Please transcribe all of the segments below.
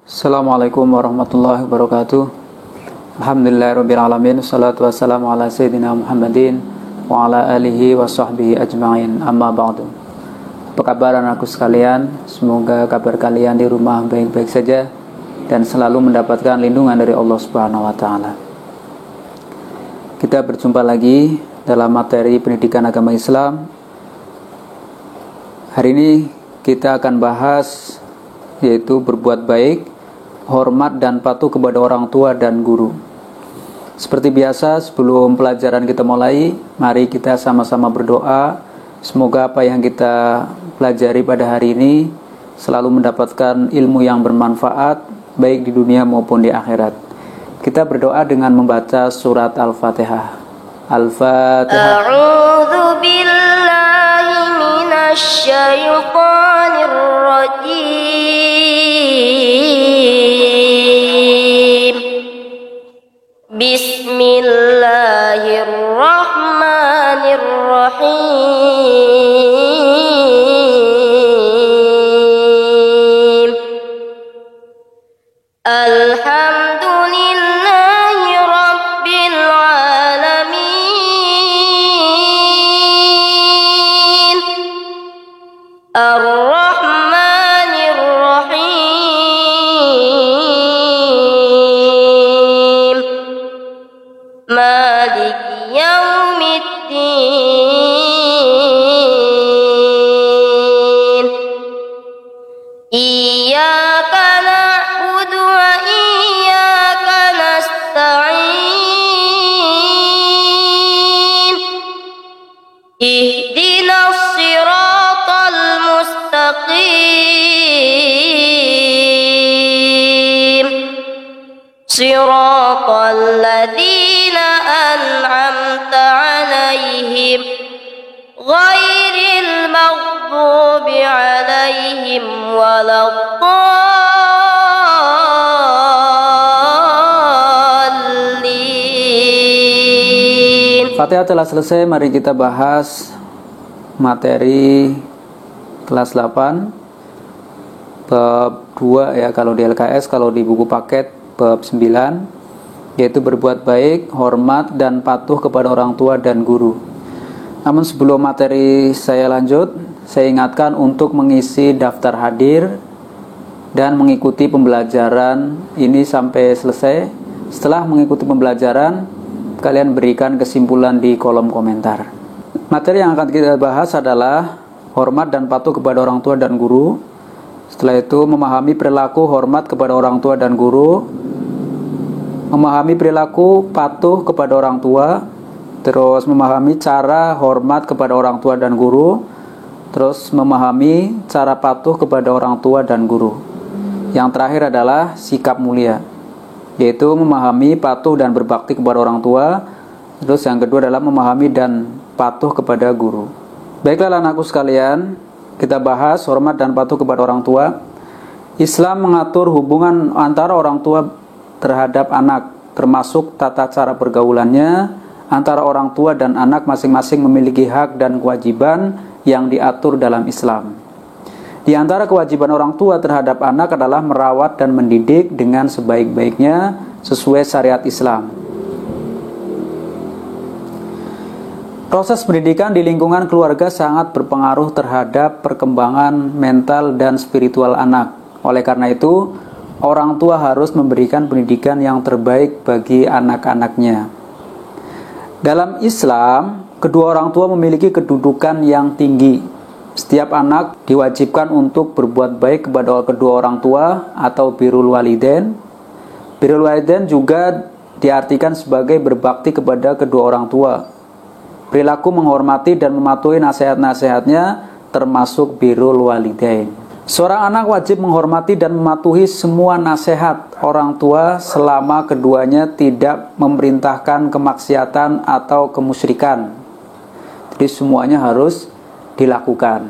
Assalamualaikum warahmatullahi wabarakatuh. Alhamdulillahirrabbilalamin. Salatu wassalamu ala sayyidina Muhammadin wa ala alihi wa sahbihi ajma'in. Amma ba'du. Apa kabar anakku sekalian? Semoga kabar kalian di rumah baik-baik saja dan selalu mendapatkan lindungan dari Allah Subhanahu wa taala. Kita berjumpa lagi dalam materi pendidikan agama Islam. Hari ini kita akan bahas yaitu berbuat baik, hormat dan patuh kepada orang tua dan guru. Seperti biasa, sebelum pelajaran kita mulai, mari kita sama-sama berdoa. Semoga apa yang kita pelajari pada hari ini selalu mendapatkan ilmu yang bermanfaat, baik di dunia maupun di akhirat. Kita berdoa dengan membaca surat Al-Fatihah. Al-Fatihah. A'udzu billahi minasy syaithanir rajim. Bismillahirrahmanirrahim. Alhamdulillahi rabbil alamin. Ar-Rahmanir Rahim. Malik yaumiddin. Iyyaka na'budu wa iyyaka nasta'in. Ihdinas siratal mustaqim. Siratal ladzina an'amta 'alaihim ghairil maghdubi 'alaihim waladdallin. Fatihah telah selesai, mari kita bahas materi kelas 8 bab 2 ya kalau di LKS, kalau di buku paket bab 9, yaitu berbuat baik, hormat dan patuh kepada orang tua dan guru. Namun sebelum materi saya lanjut, saya ingatkan untuk mengisi daftar hadir dan mengikuti pembelajaran ini sampai selesai. Setelah mengikuti pembelajaran, kalian berikan kesimpulan di kolom komentar. Materi yang akan kita bahas adalah hormat dan patuh kepada orang tua dan guru. Setelah itu memahami perilaku hormat kepada orang tua dan guru, memahami perilaku patuh kepada orang tua, terus memahami cara hormat kepada orang tua dan guru, terus memahami cara patuh kepada orang tua dan guru. Yang terakhir adalah sikap mulia, yaitu memahami, patuh dan berbakti kepada orang tua. Terus yang kedua adalah memahami dan patuh kepada guru. Baiklah anakku sekalian, kita bahas hormat dan patuh kepada orang tua. Islam mengatur hubungan antara orang tua terhadap anak, termasuk tata cara pergaulannya. Antara orang tua dan anak masing-masing memiliki hak dan kewajiban yang diatur dalam Islam. Di antara kewajiban orang tua terhadap anak adalah merawat dan mendidik dengan sebaik-baiknya sesuai syariat Islam. Proses pendidikan di lingkungan keluarga sangat berpengaruh terhadap perkembangan mental dan spiritual anak. Oleh karena itu, orang tua harus memberikan pendidikan yang terbaik bagi anak-anaknya. Dalam Islam, kedua orang tua memiliki kedudukan yang tinggi. Setiap anak diwajibkan untuk berbuat baik kepada kedua orang tua atau birrul walidain. Birrul walidain juga diartikan sebagai berbakti kepada kedua orang tua. Perilaku menghormati dan mematuhi nasihat-nasihatnya termasuk birrul walidain. Seorang anak wajib menghormati dan mematuhi semua nasihat orang tua selama keduanya tidak memerintahkan kemaksiatan atau kemusyrikan. Jadi semuanya harus dilakukan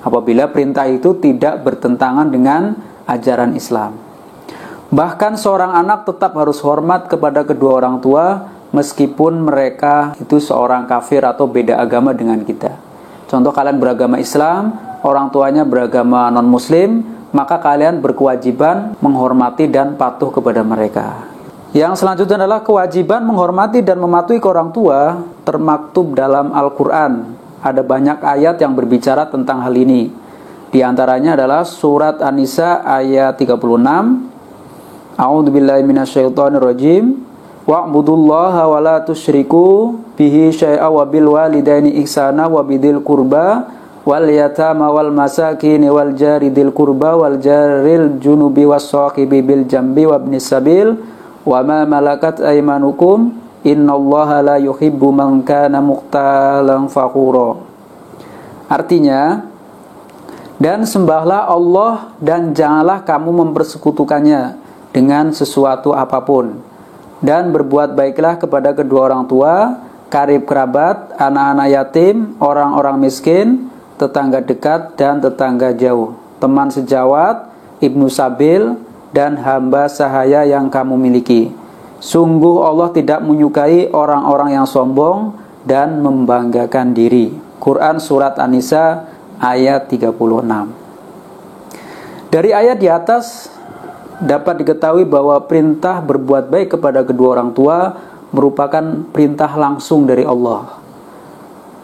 apabila perintah itu tidak bertentangan dengan ajaran Islam. Bahkan seorang anak tetap harus hormat kepada kedua orang tua meskipun mereka itu seorang kafir atau beda agama dengan kita. Contoh, kalian beragama Islam, orang tuanya beragama non-muslim, maka kalian berkewajiban menghormati dan patuh kepada mereka. Yang selanjutnya adalah kewajiban menghormati dan mematuhi ke orang tua termaktub dalam Al-Quran. Ada banyak ayat yang berbicara tentang hal ini. Di antaranya adalah surat An-Nisa ayat 36. A'udzubillahi minasyaitonirrajim. Wa'budullaha wa la tusyriku bihi syai'a wa bil walidaini ihsana wa bidil qurba wal yatama wal masakin wal jari dil qurba wal jaril junubi was sahibi bil jambi wa ibnis sabil wa ma malakat aymanukum innallaha la yuhibbu man kana mukhtalan fakhura. Artinya, dan sembahlah Allah dan janganlah kamu mempersekutukannya dengan sesuatu apapun, dan berbuat baiklah kepada kedua orang tua, karib kerabat, anak-anak yatim, orang-orang miskin, tetangga dekat dan tetangga jauh, teman sejawat, ibnu sabil, dan hamba sahaya yang kamu miliki. Sungguh Allah tidak menyukai orang-orang yang sombong dan membanggakan diri. Quran Surat An-Nisa ayat 36. Dari ayat di atas dapat diketahui bahwa perintah berbuat baik kepada kedua orang tua merupakan perintah langsung dari Allah.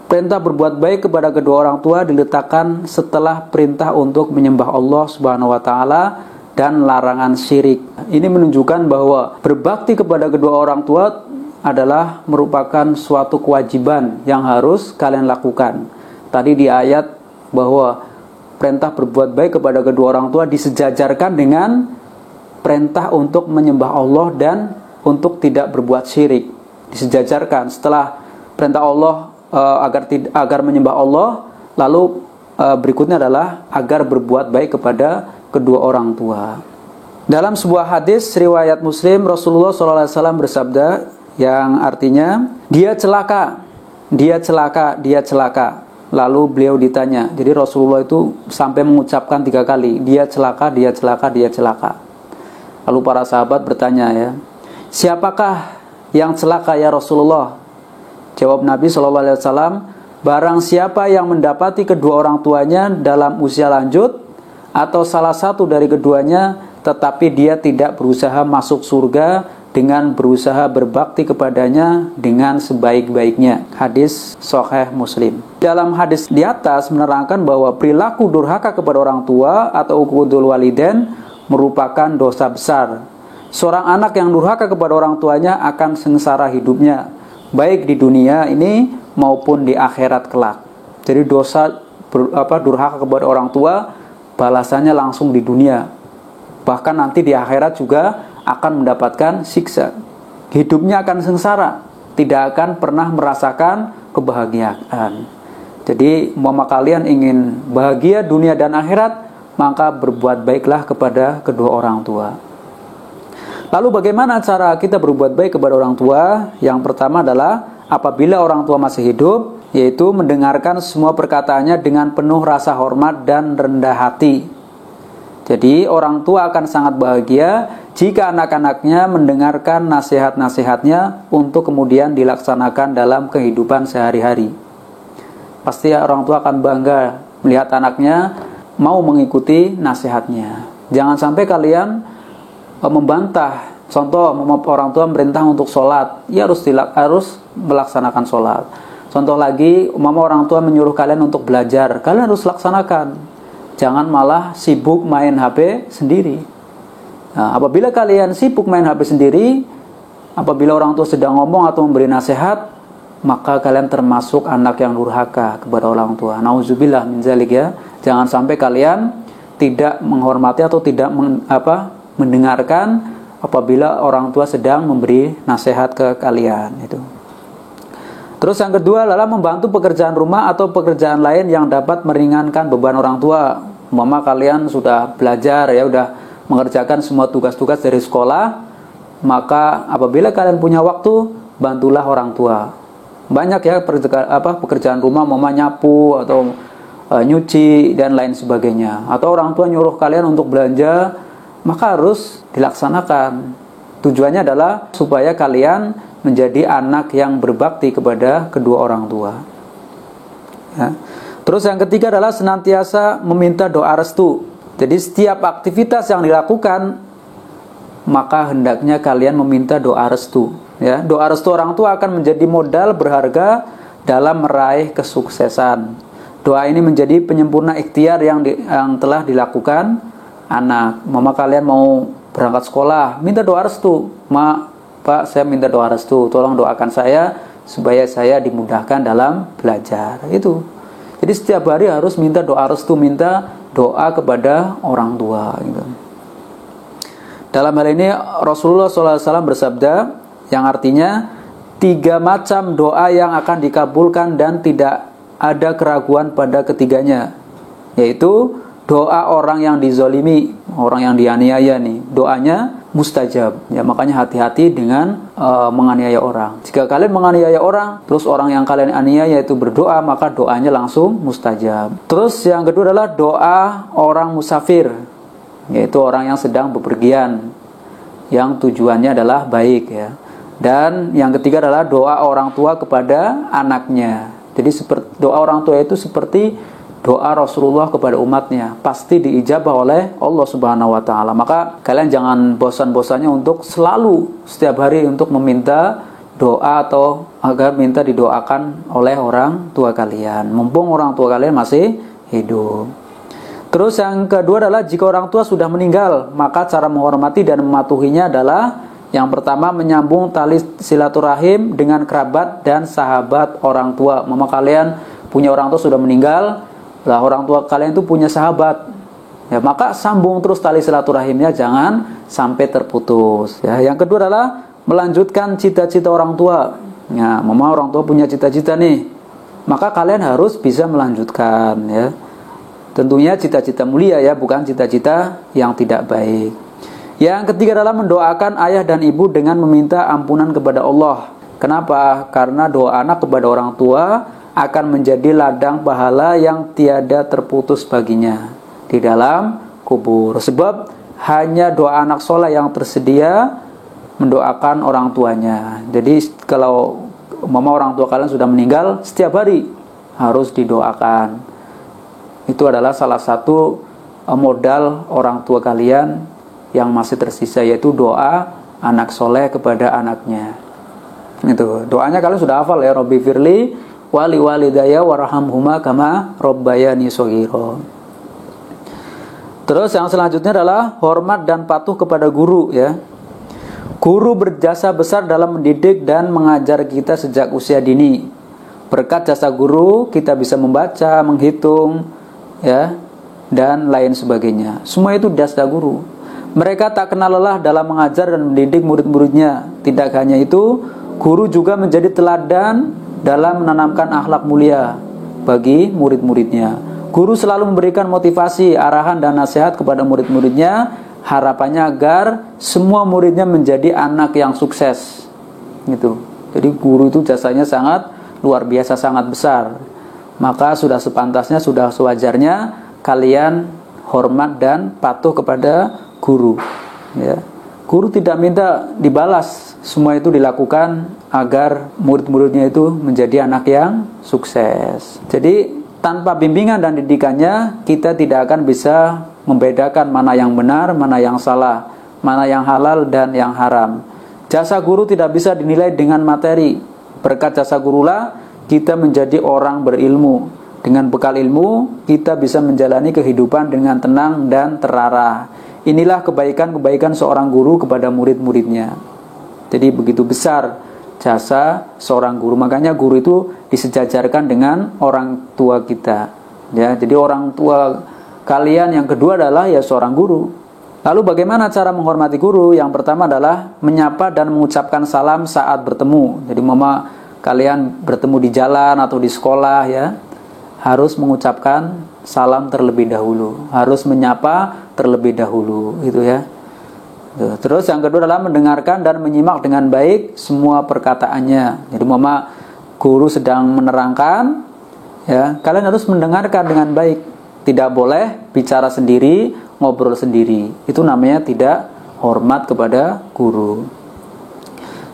Perintah berbuat baik kepada kedua orang tua diletakkan setelah perintah untuk menyembah Allah Subhanahu wa taala dan larangan syirik. Ini menunjukkan bahwa berbakti kepada kedua orang tua adalah merupakan suatu kewajiban yang harus kalian lakukan. Tadi di ayat bahwa perintah berbuat baik kepada kedua orang tua disejajarkan dengan perintah untuk menyembah Allah dan untuk tidak berbuat syirik. Disejajarkan setelah perintah Allah agar menyembah Allah, lalu berikutnya adalah agar berbuat baik kepada kedua orang tua. Dalam sebuah hadis riwayat Muslim, Rasulullah SAW bersabda yang artinya, dia celaka, dia celaka, dia celaka. Lalu beliau ditanya, jadi Rasulullah itu sampai mengucapkan 3 kali, dia celaka, dia celaka, dia celaka. Lalu para sahabat bertanya, ya, siapakah yang celaka ya Rasulullah? Jawab Nabi SAW, barang siapa yang mendapati kedua orang tuanya dalam usia lanjut atau salah satu dari keduanya, tetapi dia tidak berusaha masuk surga dengan berusaha berbakti kepadanya dengan sebaik-baiknya. Hadis Sahih Muslim. Dalam hadis di atas menerangkan bahwa perilaku durhaka kepada orang tua atau uqudul walidain merupakan dosa besar. Seorang anak yang durhaka kepada orang tuanya akan sengsara hidupnya, baik di dunia ini maupun di akhirat kelak. Jadi dosa durhaka kepada orang tua balasannya langsung di dunia, bahkan nanti di akhirat juga akan mendapatkan siksa. Hidupnya akan sengsara, tidak akan pernah merasakan kebahagiaan. Jadi umpama kalian ingin bahagia dunia dan akhirat, maka berbuat baiklah kepada kedua orang tua. Lalu bagaimana cara kita berbuat baik kepada orang tua? Yang pertama adalah apabila orang tua masih hidup, yaitu mendengarkan semua perkataannya dengan penuh rasa hormat dan rendah hati. Jadi orang tua akan sangat bahagia jika anak-anaknya mendengarkan nasihat-nasihatnya untuk kemudian dilaksanakan dalam kehidupan sehari-hari. Pasti orang tua akan bangga melihat anaknya mau mengikuti nasihatnya. Jangan sampai kalian membantah. Contoh, orang tua merintah untuk sholat, ya harus melaksanakan sholat. Contoh lagi, orang tua menyuruh kalian untuk belajar, kalian harus laksanakan. Jangan malah sibuk main HP sendiri. Nah, apabila kalian sibuk main HP sendiri, apabila orang tua sedang ngomong atau memberi nasihat, maka kalian termasuk anak yang durhaka kepada orang tua. Nauzubillah min dzalik, ya. Jangan sampai kalian tidak menghormati atau tidak mendengarkan apabila orang tua sedang memberi nasihat ke kalian itu. Terus yang kedua adalah membantu pekerjaan rumah atau pekerjaan lain yang dapat meringankan beban orang tua. Mama kalian sudah belajar, ya, udah mengerjakan semua tugas-tugas dari sekolah, maka apabila kalian punya waktu, bantulah orang tua. Banyak ya pekerjaan rumah, mama nyapu atau nyuci dan lain sebagainya. Atau orang tua nyuruh kalian untuk belanja, maka harus dilaksanakan. Tujuannya adalah supaya kalian menjadi anak yang berbakti kepada kedua orang tua. Ya. Terus yang ketiga adalah senantiasa meminta doa restu. Jadi setiap aktivitas yang dilakukan, maka hendaknya kalian meminta doa restu. Ya, doa restu orang tua akan menjadi modal berharga dalam meraih kesuksesan. Doa ini menjadi penyempurna ikhtiar yang telah dilakukan anak. Mama kalian mau berangkat sekolah, minta doa restu. Pak, saya minta doa restu, tolong doakan saya supaya saya dimudahkan dalam belajar. Itu. Jadi setiap hari harus minta doa restu, minta doa kepada orang tua gitu. Dalam hal ini Rasulullah SAW bersabda yang artinya 3 macam doa yang akan dikabulkan dan tidak ada keraguan pada ketiganya, yaitu doa orang yang dizolimi, orang yang dianiaya nih, doanya mustajab. Ya, makanya hati-hati dengan menganiaya orang. Jika kalian menganiaya orang, terus orang yang kalian aniaya itu berdoa, maka doanya langsung mustajab. Terus yang kedua adalah doa orang musafir, yaitu orang yang sedang bepergian, yang tujuannya adalah baik ya. Dan yang ketiga adalah doa orang tua kepada anaknya. Jadi doa orang tua itu seperti doa Rasulullah kepada umatnya, pasti diijabah oleh Allah Subhanahu wa taala. Maka kalian jangan bosan-bosannya untuk selalu setiap hari untuk meminta doa atau agar minta didoakan oleh orang tua kalian, mumpung orang tua kalian masih hidup. Terus yang kedua adalah jika orang tua sudah meninggal, maka cara menghormati dan mematuhinya adalah yang pertama menyambung tali silaturahim dengan kerabat dan sahabat orang tua. Mama kalian punya orang tua sudah meninggal, lah orang tua kalian itu punya sahabat, ya maka sambung terus tali silaturahimnya, jangan sampai terputus. Ya, yang kedua adalah melanjutkan cita-cita orang tua. Ya, mama orang tua punya cita-cita nih, maka kalian harus bisa melanjutkan. Ya, tentunya cita-cita mulia ya, bukan cita-cita yang tidak baik. Yang ketiga adalah mendoakan ayah dan ibu dengan meminta ampunan kepada Allah. Kenapa? Karena doa anak kepada orang tua akan menjadi ladang pahala yang tiada terputus baginya di dalam kubur. Sebab hanya doa anak soleh yang tersedia mendoakan orang tuanya. Jadi kalau mama orang tua kalian sudah meninggal, setiap hari harus didoakan. Itu adalah salah satu modal orang tua kalian yang masih tersisa, yaitu doa anak soleh kepada anaknya. Itu doanya kalian sudah hafal ya, Robbi firli wali walidaya warhamhuma kama rabbayani shaghira. Terus yang selanjutnya adalah hormat dan patuh kepada guru ya. Guru berjasa besar dalam mendidik dan mengajar kita sejak usia dini. Berkat jasa guru kita bisa membaca, menghitung ya, dan lain sebagainya. Semua itu jasa guru. Mereka tak kenal lelah dalam mengajar dan mendidik murid-muridnya. Tidak hanya itu, guru juga menjadi teladan dalam menanamkan akhlak mulia bagi murid-muridnya. Guru selalu memberikan motivasi, arahan dan nasihat kepada murid-muridnya, harapannya agar semua muridnya menjadi anak yang sukses. Gitu. Jadi guru itu jasanya sangat luar biasa, sangat besar. Maka sudah sepantasnya, sudah sewajarnya kalian hormat dan patuh kepada guru. Ya. Guru tidak minta dibalas, semua itu dilakukan agar murid-muridnya itu menjadi anak yang sukses. Jadi tanpa bimbingan dan didikannya, kita tidak akan bisa membedakan mana yang benar, mana yang salah, mana yang halal dan yang haram. Jasa guru tidak bisa dinilai dengan materi. Berkat jasa gurulah kita menjadi orang berilmu. Dengan bekal ilmu, kita bisa menjalani kehidupan dengan tenang dan terarah. Inilah kebaikan-kebaikan seorang guru kepada murid-muridnya. Jadi begitu besar jasa seorang guru. Makanya guru itu disejajarkan dengan orang tua kita. Ya, jadi orang tua kalian yang kedua adalah ya seorang guru. Lalu bagaimana cara menghormati guru? Yang pertama adalah menyapa dan mengucapkan salam saat bertemu. Jadi mama kalian bertemu di jalan atau di sekolah ya, harus mengucapkan salam terlebih dahulu, harus menyapa terlebih dahulu, gitu ya. Terus yang kedua adalah mendengarkan dan menyimak dengan baik semua perkataannya. Jadi mama guru sedang menerangkan, ya kalian harus mendengarkan dengan baik. Tidak boleh bicara sendiri, ngobrol sendiri. Itu namanya tidak hormat kepada guru.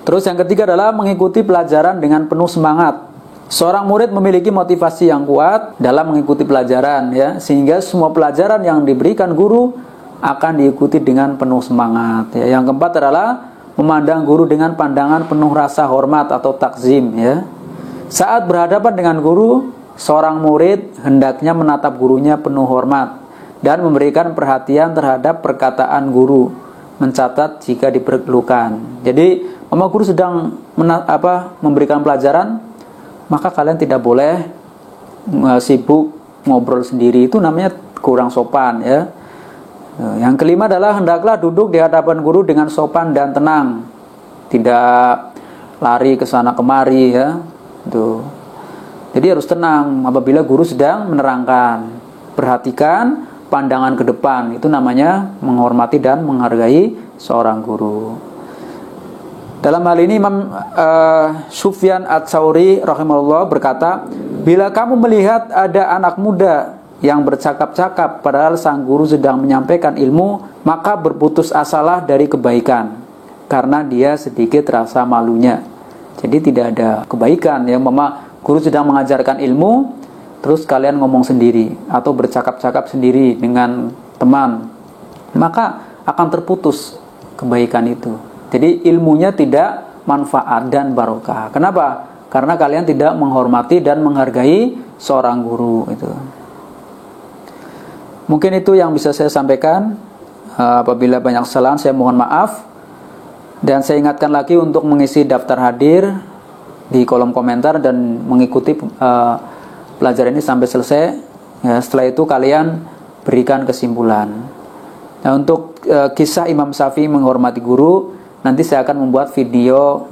Terus yang ketiga adalah mengikuti pelajaran dengan penuh semangat. Seorang murid memiliki motivasi yang kuat dalam mengikuti pelajaran, ya, sehingga semua pelajaran yang diberikan guru akan diikuti dengan penuh semangat. Ya. Yang keempat adalah memandang guru dengan pandangan penuh rasa hormat atau takzim. Ya. Saat berhadapan dengan guru, seorang murid hendaknya menatap gurunya penuh hormat dan memberikan perhatian terhadap perkataan guru, mencatat jika diperlukan. Jadi, guru sedang memberikan pelajaran, maka kalian tidak boleh sibuk ngobrol sendiri, itu namanya kurang sopan, ya. Yang kelima adalah hendaklah duduk di hadapan guru dengan sopan dan tenang, tidak lari ke sana kemari, ya. Tuh. Jadi harus tenang apabila guru sedang menerangkan. Perhatikan pandangan ke depan, itu namanya menghormati dan menghargai seorang guru. Dalam hal ini Imam Sufyan Ats-Tsauri rahimahullah berkata, bila kamu melihat ada anak muda yang bercakap-cakap padahal sang guru sedang menyampaikan ilmu, maka berputus asalah dari kebaikan, karena dia sedikit rasa malunya. Jadi tidak ada kebaikan, ya, guru sedang mengajarkan ilmu, terus kalian ngomong sendiri atau bercakap-cakap sendiri dengan teman, maka akan terputus kebaikan itu. Jadi ilmunya tidak manfaat dan barokah. Kenapa? Karena kalian tidak menghormati dan menghargai seorang guru itu. Mungkin itu yang bisa saya sampaikan. Apabila banyak kesalahan, saya mohon maaf. Dan saya ingatkan lagi untuk mengisi daftar hadir di kolom komentar dan mengikuti pelajaran ini sampai selesai. Ya, setelah itu kalian berikan kesimpulan. Nah, untuk kisah Imam Syafi'i menghormati guru, nanti saya akan membuat video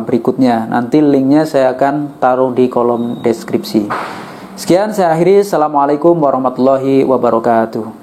berikutnya. Nanti linknya saya akan taruh di kolom deskripsi. Sekian, saya akhiri. Assalamualaikum warahmatullahi wabarakatuh.